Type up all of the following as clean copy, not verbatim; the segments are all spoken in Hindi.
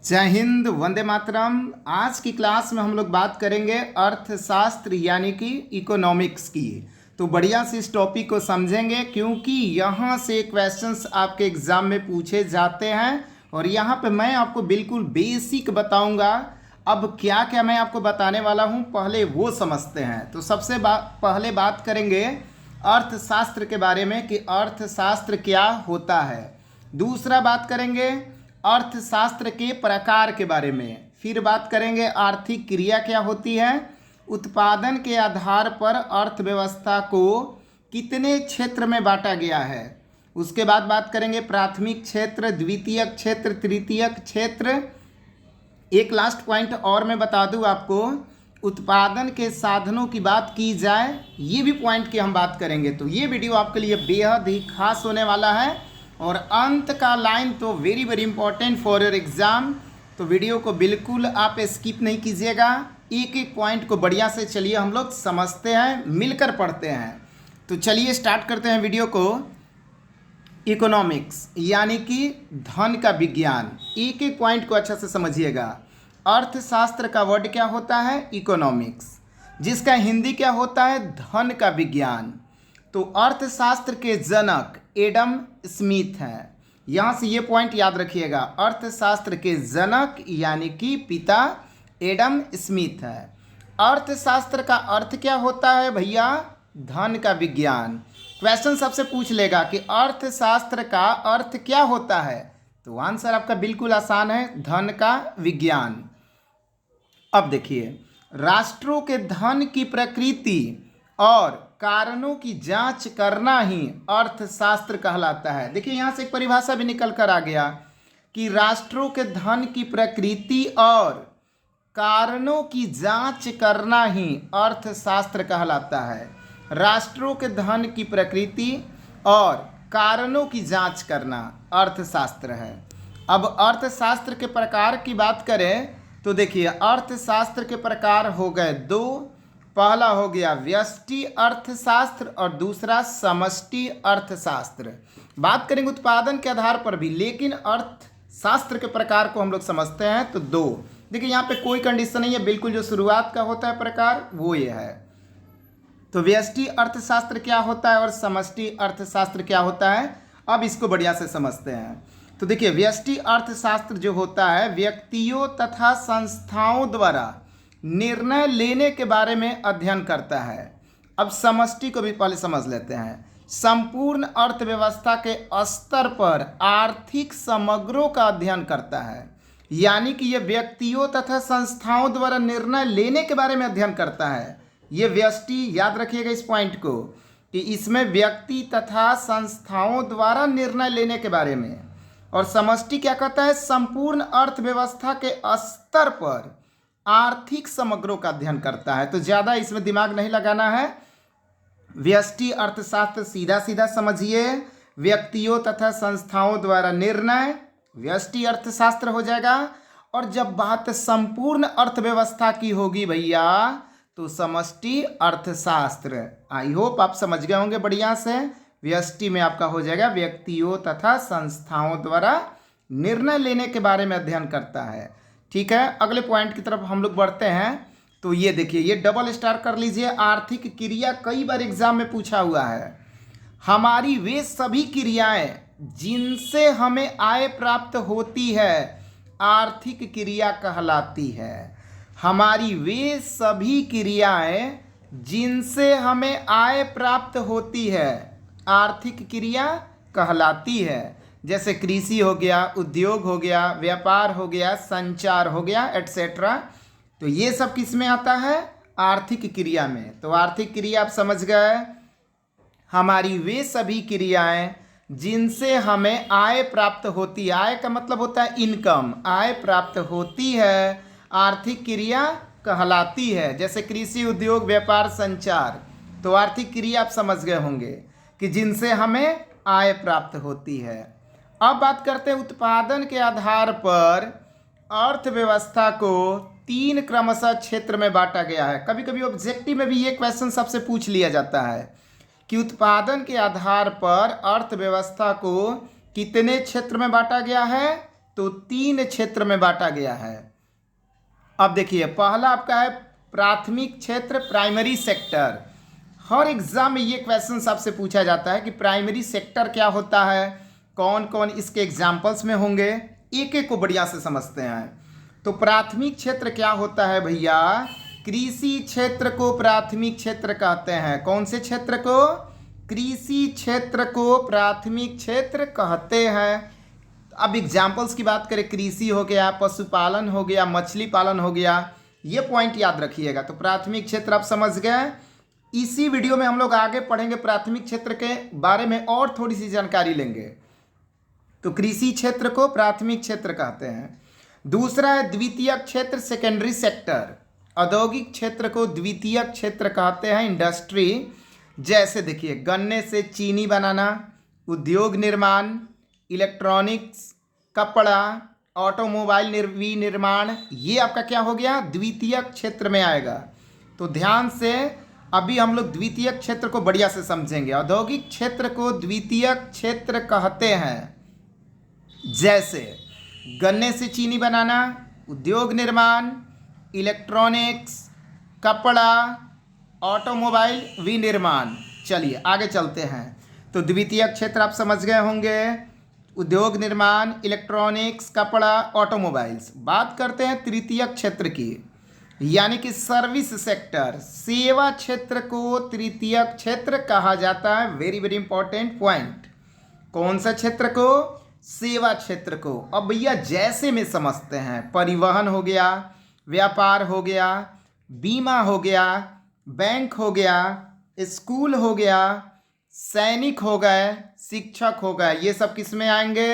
जय हिंद, वंदे मातरम। आज की क्लास में हम लोग बात करेंगे अर्थशास्त्र यानी कि इकोनॉमिक्स की। तो बढ़िया से इस टॉपिक को समझेंगे क्योंकि यहाँ से क्वेश्चंस आपके एग्ज़ाम में पूछे जाते हैं और यहाँ पे मैं आपको बिल्कुल बेसिक बताऊंगा। अब क्या क्या मैं आपको बताने वाला हूँ पहले वो समझते हैं। तो सबसे पहले बात करेंगे अर्थशास्त्र के बारे में कि अर्थशास्त्र क्या होता है। दूसरा बात करेंगे अर्थशास्त्र के प्रकार के बारे में। फिर बात करेंगे आर्थिक क्रिया क्या होती है। उत्पादन के आधार पर अर्थव्यवस्था को कितने क्षेत्र में बांटा गया है। उसके बाद बात करेंगे प्राथमिक क्षेत्र, द्वितीयक क्षेत्र, तृतीयक क्षेत्र। एक लास्ट पॉइंट और मैं बता दूं आपको, उत्पादन के साधनों की बात की जाए, ये भी पॉइंट की हम बात करेंगे। तो ये वीडियो आपके लिए बेहद ही खास होने वाला है और अंत का लाइन तो very very important for your exam. तो वीडियो को बिल्कुल आप स्किप नहीं कीजिएगा, एक एक पॉइंट को बढ़िया से चलिए हम लोग समझते हैं, मिलकर पढ़ते हैं। तो चलिए स्टार्ट करते हैं वीडियो को। इकोनॉमिक्स यानी कि धन का विज्ञान, एक एक पॉइंट को अच्छा से समझिएगा। अर्थशास्त्र का वर्ड क्या होता है? इकोनॉमिक्स, जिसका हिंदी क्या होता है? धन का विज्ञान। तो अर्थशास्त्र के जनक एडम स्मिथ हैं। यहाँ से ये पॉइंट याद रखिएगा, अर्थशास्त्र के जनक यानी कि पिता एडम स्मिथ है। अर्थशास्त्र का अर्थ क्या होता है भैया? धन का विज्ञान। क्वेश्चन सबसे पूछ लेगा कि अर्थशास्त्र का अर्थ क्या होता है, तो आंसर आपका बिल्कुल आसान है, धन का विज्ञान। अब देखिए, राष्ट्रों के धन की प्रकृति और कारणों की जांच करना ही अर्थशास्त्र कहलाता है। देखिए यहाँ से एक परिभाषा भी निकल कर आ गया कि राष्ट्रों के धन की प्रकृति और कारणों की जांच करना ही अर्थशास्त्र कहलाता है। राष्ट्रों के धन की प्रकृति और कारणों की जांच करना अर्थशास्त्र है। अब अर्थशास्त्र के प्रकार की बात करें तो देखिए, अर्थशास्त्र के प्रकार हो गए दो। पहला हो गया व्यष्टि अर्थशास्त्र और दूसरा समष्टि अर्थशास्त्र। बात करेंगे उत्पादन के आधार पर भी, लेकिन अर्थशास्त्र के प्रकार को हम लोग समझते हैं तो दो। देखिए यहाँ पे कोई कंडीशन नहीं है, बिल्कुल जो शुरुआत का होता है प्रकार वो ये है। तो व्यष्टि अर्थशास्त्र क्या होता है और समष्टि अर्थशास्त्र क्या होता है, अब इसको बढ़िया से समझते हैं। तो देखिए, व्यष्टि अर्थशास्त्र जो होता है व्यक्तियों तथा संस्थाओं द्वारा निर्णय लेने के बारे में अध्ययन करता है। अब समष्टि को भी पहले समझ लेते हैं। संपूर्ण अर्थव्यवस्था के स्तर पर आर्थिक समग्रों का अध्ययन करता है, यानी कि यह व्यक्तियों तथा संस्थाओं द्वारा निर्णय लेने के बारे में अध्ययन करता है। ये व्यष्टि, याद रखिएगा इस पॉइंट को कि इसमें व्यक्ति तथा संस्थाओं द्वारा निर्णय लेने के बारे में। और समष्टि क्या कहता है? संपूर्ण अर्थव्यवस्था के स्तर पर आर्थिक समग्रों का अध्ययन करता है। तो ज़्यादा इसमें दिमाग नहीं लगाना है। व्यष्टि अर्थशास्त्र सीधा सीधा समझिए, व्यक्तियों तथा संस्थाओं द्वारा निर्णय, व्यष्टि अर्थशास्त्र हो जाएगा। और जब बात संपूर्ण अर्थव्यवस्था की होगी भैया, तो समष्टि अर्थशास्त्र। आई होप आप समझ गए होंगे बढ़िया से। व्यष्टि में आपका हो जाएगा व्यक्तियों तथा संस्थाओं द्वारा निर्णय लेने के बारे में अध्ययन करता है। ठीक है, अगले पॉइंट की तरफ हम लोग बढ़ते हैं। तो ये देखिए, ये डबल स्टार कर लीजिए। आर्थिक क्रिया कई बार एग्जाम में पूछा हुआ है। हमारी वे सभी क्रियाएं जिनसे हमें आय प्राप्त होती है आर्थिक क्रिया कहलाती है। हमारी वे सभी क्रियाएं जिनसे हमें आय प्राप्त होती है आर्थिक क्रिया कहलाती है। जैसे कृषि हो गया, उद्योग हो गया, व्यापार हो गया, संचार हो गया, एटसेट्रा। तो ये सब किस में आता है? आर्थिक क्रिया में। तो आर्थिक क्रिया आप समझ गए, हमारी वे सभी क्रियाएं जिनसे हमें आय प्राप्त होती है। आय का मतलब होता है इनकम, आय प्राप्त होती है आर्थिक क्रिया कहलाती है। जैसे कृषि, उद्योग, व्यापार, संचार। तो आर्थिक क्रिया आप समझ गए होंगे कि जिनसे हमें आय प्राप्त होती है। अब बात करते हैं उत्पादन के आधार पर अर्थव्यवस्था को तीन क्रमशः क्षेत्र में बांटा गया है। कभी कभी ऑब्जेक्टिव में भी ये क्वेश्चन सबसे पूछ लिया जाता है कि उत्पादन के आधार पर अर्थव्यवस्था को कितने क्षेत्र में बांटा गया है? तो 3 क्षेत्र में बांटा गया है। अब देखिए, पहला आपका है प्राथमिक क्षेत्र, प्राइमरी सेक्टर। हर एग्जाम में ये क्वेश्चन आपसे पूछा जाता है कि प्राइमरी सेक्टर क्या होता है, कौन कौन इसके एग्जाम्पल्स में होंगे, एक एक को बढ़िया से समझते हैं। तो प्राथमिक क्षेत्र क्या होता है भैया? कृषि क्षेत्र को प्राथमिक क्षेत्र कहते हैं। कौन से क्षेत्र को? कृषि क्षेत्र को प्राथमिक क्षेत्र कहते हैं। अब एग्जाम्पल्स की बात करें, कृषि हो गया, पशुपालन हो गया, मछली पालन हो गया, ये पॉइंट याद रखिएगा। तो प्राथमिक क्षेत्र आप समझ गए। इसी वीडियो में हम लोग आगे पढ़ेंगे प्राथमिक क्षेत्र के बारे में और थोड़ी सी जानकारी लेंगे। तो कृषि क्षेत्र को प्राथमिक क्षेत्र कहते हैं। दूसरा है द्वितीयक क्षेत्र, सेकेंडरी सेक्टर। औद्योगिक क्षेत्र को द्वितीयक क्षेत्र कहते हैं, इंडस्ट्री। जैसे देखिए, गन्ने से चीनी बनाना, उद्योग निर्माण, इलेक्ट्रॉनिक्स, कपड़ा, ऑटोमोबाइल विनिर्माण, ये आपका क्या हो गया? द्वितीयक क्षेत्र में आएगा। तो ध्यान से अभी हम लोग द्वितीयक क्षेत्र को बढ़िया से समझेंगे। औद्योगिक क्षेत्र को द्वितीयक क्षेत्र कहते हैं। जैसे गन्ने से चीनी बनाना, उद्योग निर्माण, इलेक्ट्रॉनिक्स, कपड़ा, ऑटोमोबाइल विनिर्माण। चलिए आगे चलते हैं। तो द्वितीयक क्षेत्र आप समझ गए होंगे, उद्योग निर्माण, इलेक्ट्रॉनिक्स, कपड़ा, ऑटोमोबाइल्स। बात करते हैं तृतीयक क्षेत्र की, यानी कि सर्विस सेक्टर, सेवा क्षेत्र को तृतीयक क्षेत्र कहा जाता है। Very very important point. कौन सा क्षेत्र को? सेवा क्षेत्र को। अब भैया जैसे में समझते हैं, परिवहन हो गया, व्यापार हो गया, बीमा हो गया, बैंक हो गया, स्कूल हो गया, सैनिक हो गए, शिक्षक हो गए, ये सब किस में आएंगे?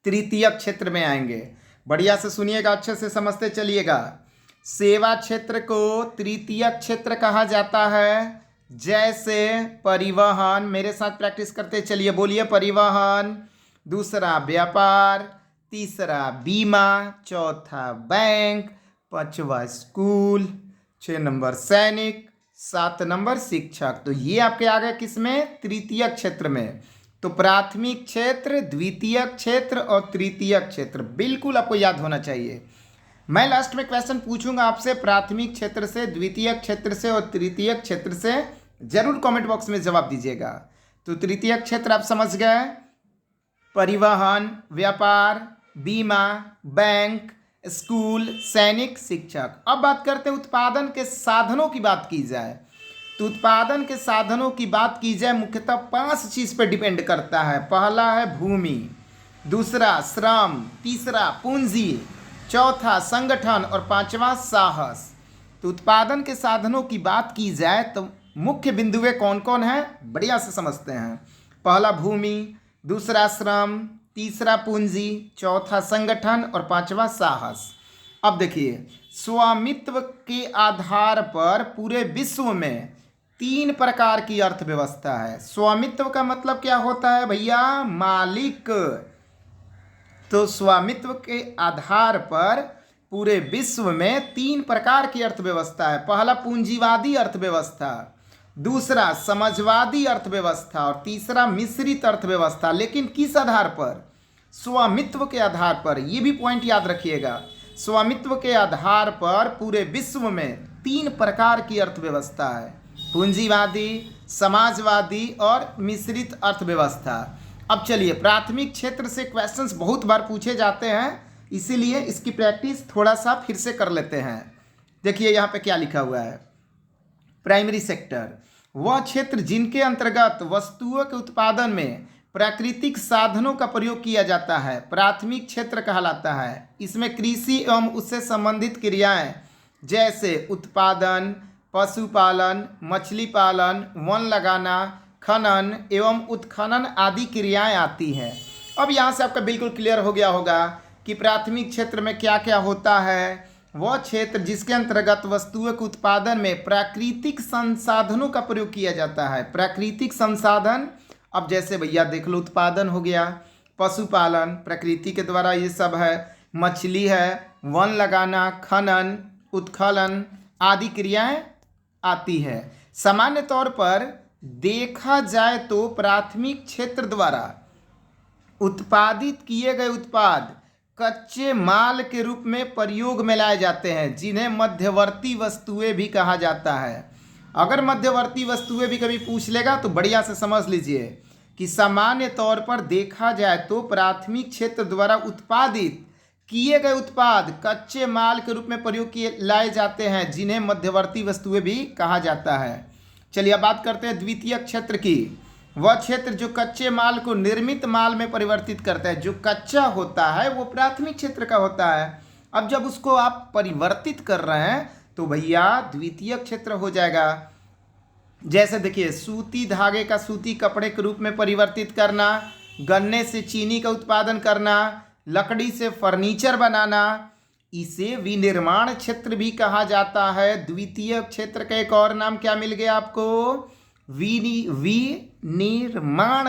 तृतीयक क्षेत्र में आएंगे। बढ़िया से सुनिएगा, अच्छे से समझते चलिएगा। सेवा क्षेत्र को तृतीयक क्षेत्र कहा जाता है। जैसे परिवहन, मेरे साथ प्रैक्टिस करते चलिए, बोलिए परिवहन। दूसरा व्यापार, तीसरा बीमा, चौथा बैंक, पांचवा स्कूल, 6 नंबर सैनिक, 7 नंबर शिक्षक। तो ये आपके आ गए किस में? तृतीयक क्षेत्र में। तो प्राथमिक क्षेत्र, द्वितीयक क्षेत्र और तृतीयक क्षेत्र बिल्कुल आपको याद होना चाहिए। मैं लास्ट में क्वेश्चन पूछूंगा आपसे प्राथमिक क्षेत्र से, द्वितीयक क्षेत्र से और तृतीयक क्षेत्र से, जरूर कमेंट बॉक्स में जवाब दीजिएगा। तो तृतीयक क्षेत्र आप समझ गए, परिवहन, व्यापार, बीमा, बैंक, स्कूल, सैनिक, शिक्षक। अब बात करते हैं उत्पादन के साधनों की बात की जाए। तो उत्पादन के साधनों की बात की जाए, मुख्यतः 5 चीज़ पर डिपेंड करता है। पहला है भूमि, दूसरा श्रम, तीसरा पूंजी, चौथा संगठन और पांचवा साहस। तो उत्पादन के साधनों की बात की जाए तो मुख्य बिंदुएं कौन कौन है, बढ़िया से समझते हैं। पहला भूमि, दूसरा श्रम, तीसरा पूंजी, चौथा संगठन और पांचवा साहस। अब देखिए, स्वामित्व के आधार पर पूरे विश्व में 3 प्रकार की अर्थव्यवस्था है। स्वामित्व का मतलब क्या होता है भैया? मालिक। तो स्वामित्व के आधार पर पूरे विश्व में 3 प्रकार की अर्थव्यवस्था है। पहला पूंजीवादी अर्थव्यवस्था, दूसरा समाजवादी अर्थव्यवस्था और तीसरा मिश्रित अर्थव्यवस्था। लेकिन किस आधार पर? स्वामित्व के आधार पर। ये भी पॉइंट याद रखिएगा। स्वामित्व के आधार पर पूरे विश्व में 3 प्रकार की अर्थव्यवस्था है, पूंजीवादी, समाजवादी और मिश्रित अर्थव्यवस्था। अब चलिए, प्राथमिक क्षेत्र से क्वेश्चंस बहुत बार पूछे जाते हैं, इसीलिए इसकी प्रैक्टिस थोड़ा सा फिर से कर लेते हैं। देखिए यहाँ पे क्या लिखा हुआ है। प्राइमरी सेक्टर वह क्षेत्र जिनके अंतर्गत वस्तुओं के उत्पादन में प्राकृतिक साधनों का प्रयोग किया जाता है, प्राथमिक क्षेत्र कहलाता है। इसमें कृषि एवं उससे संबंधित क्रियाएं जैसे उत्पादन, पशुपालन, मछली पालन, वन लगाना, खनन एवं उत्खनन आदि क्रियाएं आती हैं। अब यहाँ से आपका बिल्कुल क्लियर हो गया होगा कि प्राथमिक क्षेत्र में क्या क्या होता है। वह क्षेत्र जिसके अंतर्गत वस्तुओं के उत्पादन में प्राकृतिक संसाधनों का प्रयोग किया जाता है। प्राकृतिक संसाधन, अब जैसे भैया देख लो, उत्पादन हो गया, पशुपालन प्रकृति के द्वारा ये सब है, मछली है, वन लगाना, खनन, उत्खनन आदि क्रियाएं आती है। सामान्य तौर पर देखा जाए तो प्राथमिक क्षेत्र द्वारा उत्पादित किए गए उत्पाद कच्चे माल के रूप में प्रयोग में लाए जाते हैं, जिन्हें मध्यवर्ती वस्तुएं भी कहा जाता है। अगर मध्यवर्ती वस्तुएं भी कभी पूछ लेगा तो बढ़िया से समझ लीजिए कि सामान्य तौर पर देखा जाए तो प्राथमिक क्षेत्र द्वारा उत्पादित किए गए उत्पाद कच्चे माल के रूप में प्रयोग किए लाए जाते हैं, जिन्हें मध्यवर्ती वस्तुएं भी कहा जाता है। चलिए अब बात करते हैं द्वितीयक क्षेत्र की। वह क्षेत्र जो कच्चे माल को निर्मित माल में परिवर्तित करता है। जो कच्चा होता है वो प्राथमिक क्षेत्र का होता है। अब जब उसको आप परिवर्तित कर रहे हैं तो भैया द्वितीयक क्षेत्र हो जाएगा। जैसे देखिए, सूती धागे का सूती कपड़े के रूप में परिवर्तित करना, गन्ने से चीनी का उत्पादन करना, लकड़ी से फर्नीचर बनाना, इसे विनिर्माण क्षेत्र भी कहा जाता है। द्वितीय क्षेत्र का एक और नाम क्या मिल गया आपको? विनिर्माण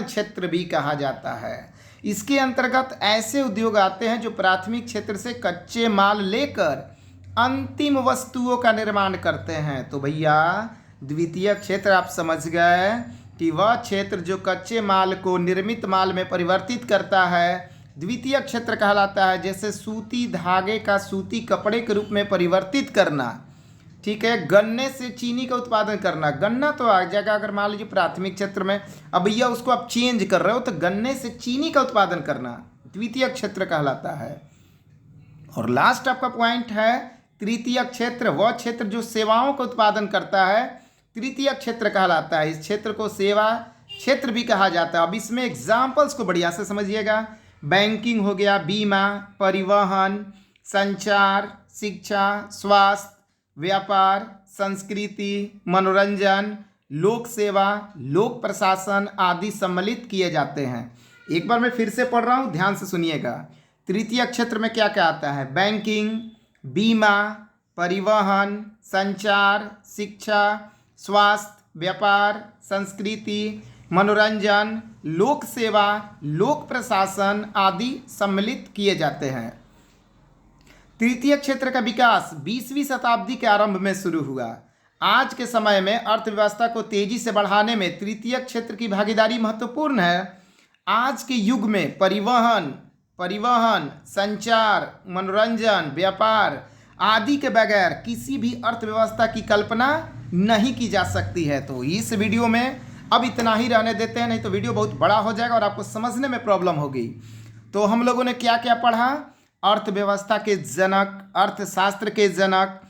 क्षेत्र भी कहा जाता है। इसके अंतर्गत ऐसे उद्योग आते हैं जो प्राथमिक क्षेत्र से कच्चे माल लेकर अंतिम वस्तुओं का निर्माण करते हैं। तो भैया द्वितीय क्षेत्र आप समझ गए कि वह क्षेत्र जो कच्चे माल को निर्मित माल में परिवर्तित करता है, द्वितीय क्षेत्र कहलाता है। जैसे सूती धागे का सूती कपड़े के रूप में परिवर्तित करना, ठीक है, गन्ने से चीनी का उत्पादन करना। गन्ना तो आ जाएगा अगर मान लीजिए प्राथमिक क्षेत्र में, अब भैया उसको आप चेंज कर रहे हो तो गन्ने से चीनी का उत्पादन करना द्वितीय क्षेत्र कहलाता है। और लास्ट आपका पॉइंट है तृतीय क्षेत्र, वह क्षेत्र जो सेवाओं का उत्पादन करता है, तृतीय क्षेत्र कहलाता है। इस क्षेत्र को सेवा क्षेत्र भी कहा जाता है। अब इसमें एग्जाम्पल्स को बढ़िया से समझिएगा। बैंकिंग हो गया, बीमा, परिवहन, संचार, शिक्षा, स्वास्थ्य, व्यापार, संस्कृति, मनोरंजन, लोक सेवा, लोक प्रशासन आदि सम्मिलित किए जाते हैं। एक बार मैं फिर से पढ़ रहा हूँ, ध्यान से सुनिएगा। तृतीय क्षेत्र में क्या क्या आता है? बैंकिंग, बीमा, परिवहन, संचार, शिक्षा, स्वास्थ्य, व्यापार, संस्कृति, मनोरंजन, लोक सेवा, लोक प्रशासन आदि सम्मिलित किए जाते हैं। तृतीय क्षेत्र का विकास 20वीं शताब्दी के आरंभ में शुरू हुआ। आज के समय में अर्थव्यवस्था को तेजी से बढ़ाने में तृतीय क्षेत्र की भागीदारी महत्वपूर्ण है। आज के युग में परिवहन, संचार, मनोरंजन, व्यापार आदि के बगैर किसी भी अर्थव्यवस्था की कल्पना नहीं की जा सकती है। तो इस वीडियो में अब इतना ही रहने देते हैं, नहीं तो वीडियो बहुत बड़ा हो जाएगा और आपको समझने में प्रॉब्लम होगी। तो हम लोगों ने क्या क्या पढ़ा? अर्थव्यवस्था के जनक, अर्थशास्त्र के जनक,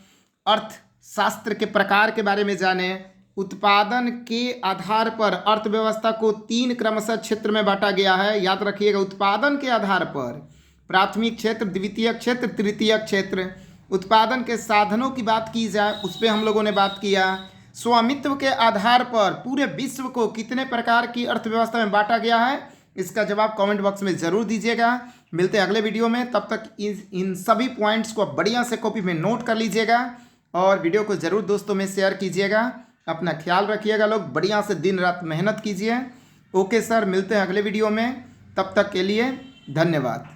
अर्थशास्त्र के प्रकार के बारे में जाने, उत्पादन के आधार पर अर्थव्यवस्था को 3 क्रमशः क्षेत्र में बांटा गया है। याद रखिएगा, उत्पादन के आधार पर प्राथमिक क्षेत्र, द्वितीय क्षेत्र, तृतीय क्षेत्र। उत्पादन के साधनों की बात की जाए, उस पर हम लोगों ने बात किया। स्वामित्व के आधार पर पूरे विश्व को कितने प्रकार की अर्थव्यवस्था में बांटा गया है, इसका जवाब कमेंट बॉक्स में ज़रूर दीजिएगा। मिलते हैं अगले वीडियो में, तब तक इन सभी पॉइंट्स को बढ़िया से कॉपी में नोट कर लीजिएगा और वीडियो को ज़रूर दोस्तों में शेयर कीजिएगा। अपना ख्याल रखिएगा लोग, बढ़िया से दिन रात मेहनत कीजिए। ओके सर, मिलते हैं अगले वीडियो में, तब तक के लिए धन्यवाद।